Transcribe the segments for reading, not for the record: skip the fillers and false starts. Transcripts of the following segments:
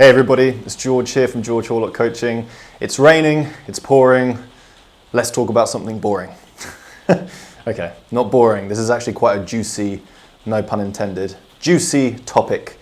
Hey everybody, it's George here from George Horlock Coaching. It's raining, it's pouring. Let's talk about something boring. Okay, not boring. This is actually quite a juicy, no pun intended, juicy topic.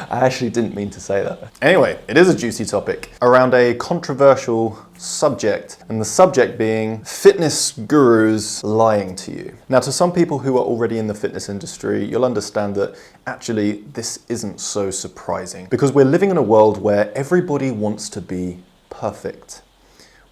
I actually didn't mean to say that. Anyway, it is a juicy topic around a controversial subject, and the subject being fitness gurus lying to you. Now, to some people who are already in the fitness industry, you'll understand that actually this isn't so surprising because we're living in a world where everybody wants to be perfect.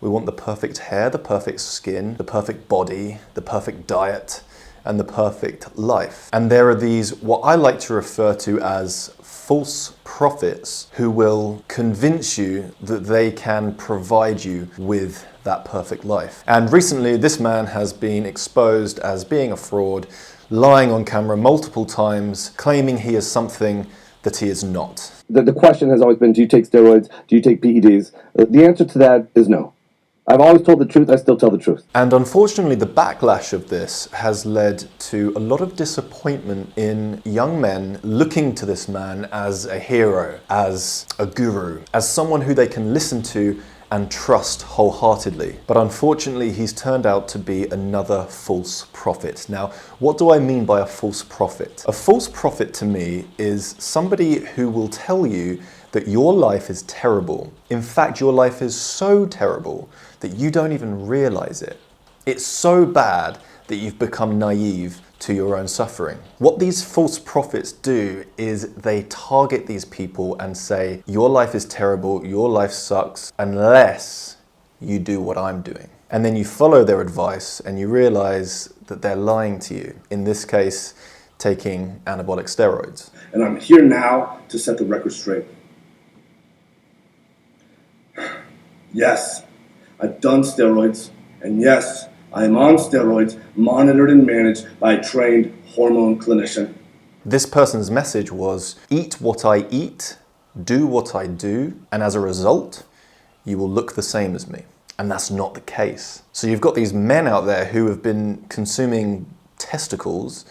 We want the perfect hair, the perfect skin, the perfect body, the perfect diet, and the perfect life. And there are these, what I like to refer to as false prophets, who will convince you that they can provide you with that perfect life. And recently, this man has been exposed as being a fraud, lying on camera multiple times, claiming he is something that he is not. The question has always been, do you take steroids? Do you take PEDs? The answer to that is no. I've always told the truth, I still tell the truth. And unfortunately, the backlash of this has led to a lot of disappointment in young men looking to this man as a hero, as a guru, as someone who they can listen to and trust wholeheartedly. But unfortunately, he's turned out to be another false prophet. Now, what do I mean by a false prophet? A false prophet to me is somebody who will tell you that your life is terrible. In fact, your life is so terrible that you don't even realize it. It's so bad that you've become naive to your own suffering. What these false prophets do is they target these people and say, your life is terrible, your life sucks, unless you do what I'm doing. And then you follow their advice and you realize that they're lying to you. In this case, taking anabolic steroids. And I'm here now to set the record straight. Yes, I've done steroids, and yes, I am on steroids, monitored and managed by a trained hormone clinician. This person's message was, eat what I eat, do what I do, and as a result, you will look the same as me. And that's not the case. So you've got these men out there who have been consuming testicles.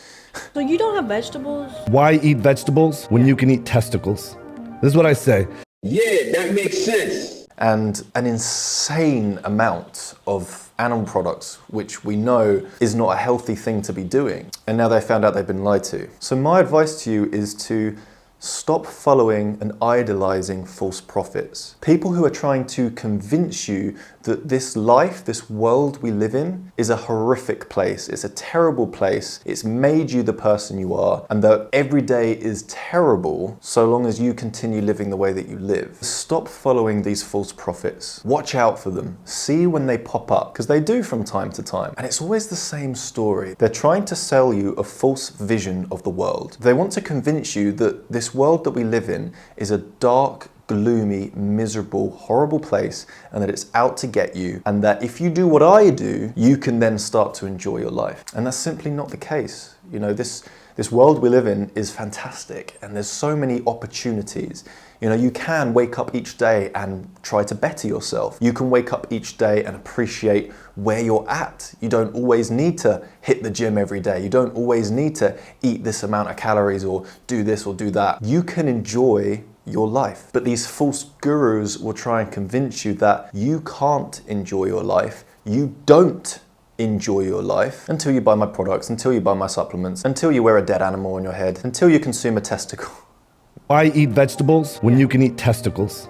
So you don't have vegetables? Why eat vegetables when you can eat testicles? This is what I say. Yeah, that makes sense. And an insane amount of animal products, which we know is not a healthy thing to be doing. And now they found out they've been lied to. So my advice to you is to stop following and idolizing false prophets. People who are trying to convince you that this life, this world we live in, is a horrific place. It's a terrible place. It's made you the person you are, and that every day is terrible so long as you continue living the way that you live. Stop following these false prophets. Watch out for them. See when they pop up, because they do from time to time. And it's always the same story. They're trying to sell you a false vision of the world. They want to convince you that this world that we live in is a dark, gloomy, miserable, horrible place, and that it's out to get you, and that if you do what I do, you can then start to enjoy your life. And that's simply not the case. You know, this world we live in is fantastic, and there's so many opportunities. You know, you can wake up each day and try to better yourself. You can wake up each day and appreciate where you're at. You don't always need to hit the gym every day. You don't always need to eat this amount of calories or do this or do that. You can enjoy your life. But these false gurus will try and convince you that you can't enjoy your life. You don't enjoy your life until you buy my products, until you buy my supplements, until you wear a dead animal on your head, until you consume a testicle. Why eat vegetables when you can eat testicles?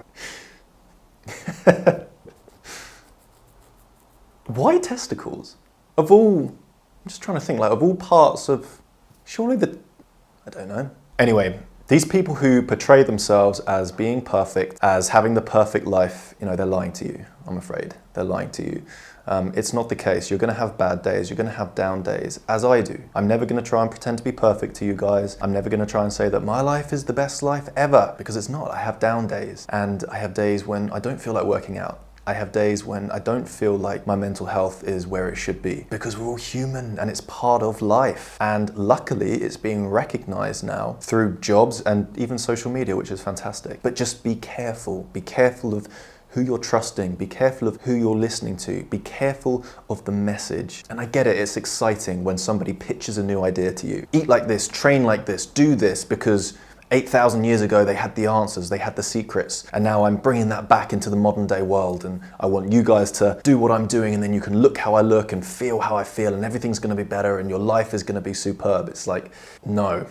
Why testicles? Of all, I'm just trying to think, like, of all parts of, surely I don't know. Anyway, these people who portray themselves as being perfect, as having the perfect life, you know, they're lying to you, I'm afraid. They're lying to you. It's not the case. You're going to have bad days. You're going to have down days, as I do. I'm never going to try and pretend to be perfect to you guys. I'm never going to try and say that my life is the best life ever, because it's not. I have down days, and I have days when I don't feel like working out. I have days when I don't feel like my mental health is where it should be, because we're all human and it's part of life. And luckily it's being recognized now through jobs and even social media, which is fantastic. But just be careful. Be careful of who you're trusting, be careful of who you're listening to, be careful of the message. And I get it, it's exciting when somebody pitches a new idea to you. Eat like this, train like this, do this, because 8,000 years ago, they had the answers, they had the secrets, and now I'm bringing that back into the modern day world, and I want you guys to do what I'm doing, and then you can look how I look and feel how I feel, and everything's gonna be better, and your life is gonna be superb. It's like, no.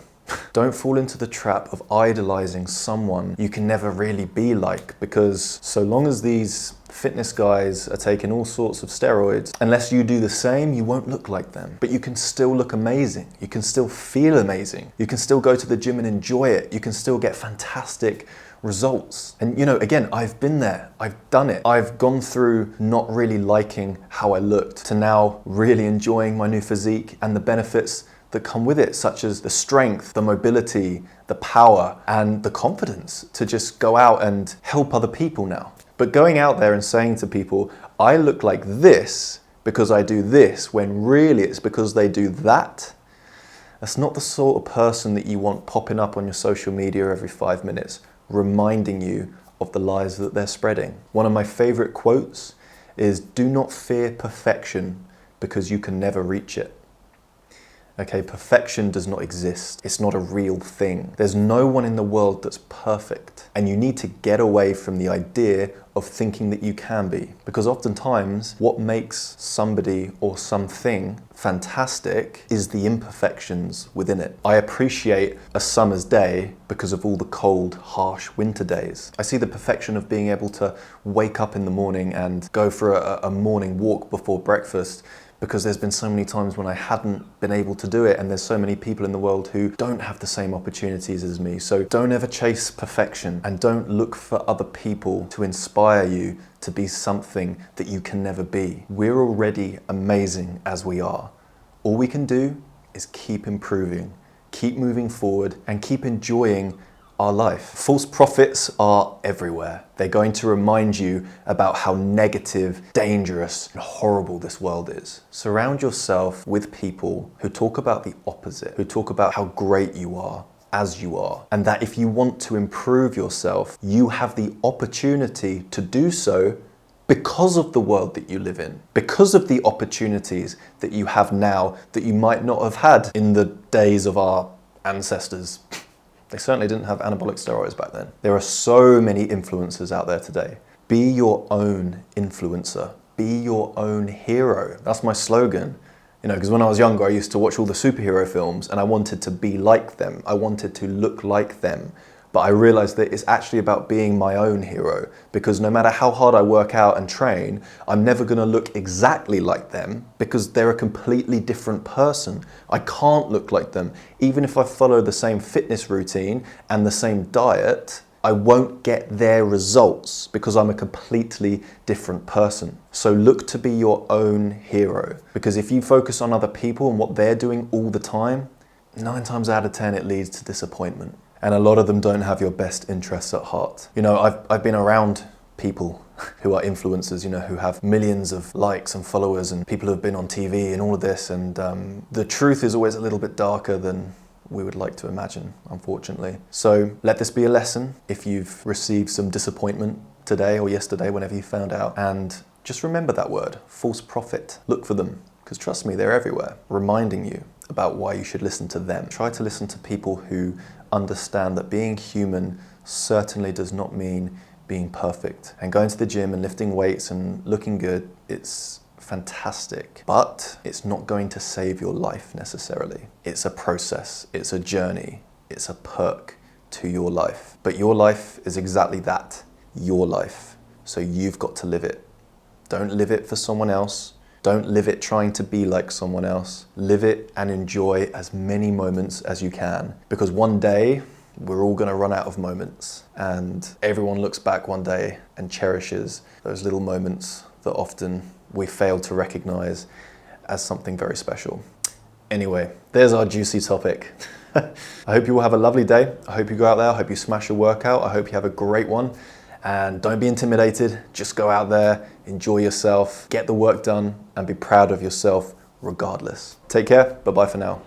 Don't fall into the trap of idolizing someone you can never really be like, because so long as these fitness guys are taking all sorts of steroids, unless you do the same, you won't look like them. But you can still look amazing. You can still feel amazing. You can still go to the gym and enjoy it. You can still get fantastic results. And you know, again, I've been there. I've done it. I've gone through not really liking how I looked to now really enjoying my new physique and the benefits that come with it, such as the strength, the mobility, the power, and the confidence to just go out and help other people now. But going out there and saying to people, I look like this because I do this, when really it's because they do that, that's not the sort of person that you want popping up on your social media every 5 minutes, reminding you of the lies that they're spreading. One of my favorite quotes is, do not fear perfection because you can never reach it. Okay, perfection does not exist. It's not a real thing. There's no one in the world that's perfect. And you need to get away from the idea of thinking that you can be. Because oftentimes, what makes somebody or something fantastic is the imperfections within it. I appreciate a summer's day because of all the cold, harsh winter days. I see the perfection of being able to wake up in the morning and go for a morning walk before breakfast, because there's been so many times when I hadn't been able to do it, and there's so many people in the world who don't have the same opportunities as me. So don't ever chase perfection, and don't look for other people to inspire you to be something that you can never be. We're already amazing as we are. All we can do is keep improving, keep moving forward, and keep enjoying our life. False prophets are everywhere. They're going to remind you about how negative, dangerous, and horrible this world is. Surround yourself with people who talk about the opposite, who talk about how great you are as you are, and that if you want to improve yourself, you have the opportunity to do so because of the world that you live in, because of the opportunities that you have now that you might not have had in the days of our ancestors. They certainly didn't have anabolic steroids back then. There are so many influencers out there today. Be your own influencer. Be your own hero. That's my slogan. You know, because when I was younger, I used to watch all the superhero films and I wanted to be like them. I wanted to look like them. But I realized that it's actually about being my own hero, because no matter how hard I work out and train, I'm never gonna look exactly like them because they're a completely different person. I can't look like them. Even if I follow the same fitness routine and the same diet, I won't get their results because I'm a completely different person. So look to be your own hero, because if you focus on other people and what they're doing all the time, 9 times out of 10 it leads to disappointment. And a lot of them don't have your best interests at heart. You know, I've been around people who are influencers, you know, who have millions of likes and followers, and people who have been on TV and all of this, and the truth is always a little bit darker than we would like to imagine, unfortunately. So let this be a lesson if you've received some disappointment today or yesterday, whenever you found out, and just remember that word, false prophet. Look for them, because trust me, they're everywhere, reminding you about why you should listen to them. Try to listen to people who understand that being human certainly does not mean being perfect. And going to the gym and lifting weights and looking good, it's fantastic, but it's not going to save your life necessarily. It's a process, it's a journey, it's a perk to your life. But your life is exactly that, your life. So you've got to live it. Don't live it for someone else. Don't live it trying to be like someone else. Live it and enjoy as many moments as you can, because one day we're all going to run out of moments, and everyone looks back one day and cherishes those little moments that often we fail to recognize as something very special. Anyway, there's our juicy topic. I hope you all have a lovely day. I hope you go out there. I hope you smash your workout. I hope you have a great one. And don't be intimidated, just go out there, enjoy yourself, get the work done, and be proud of yourself regardless. Take care, bye-bye for now.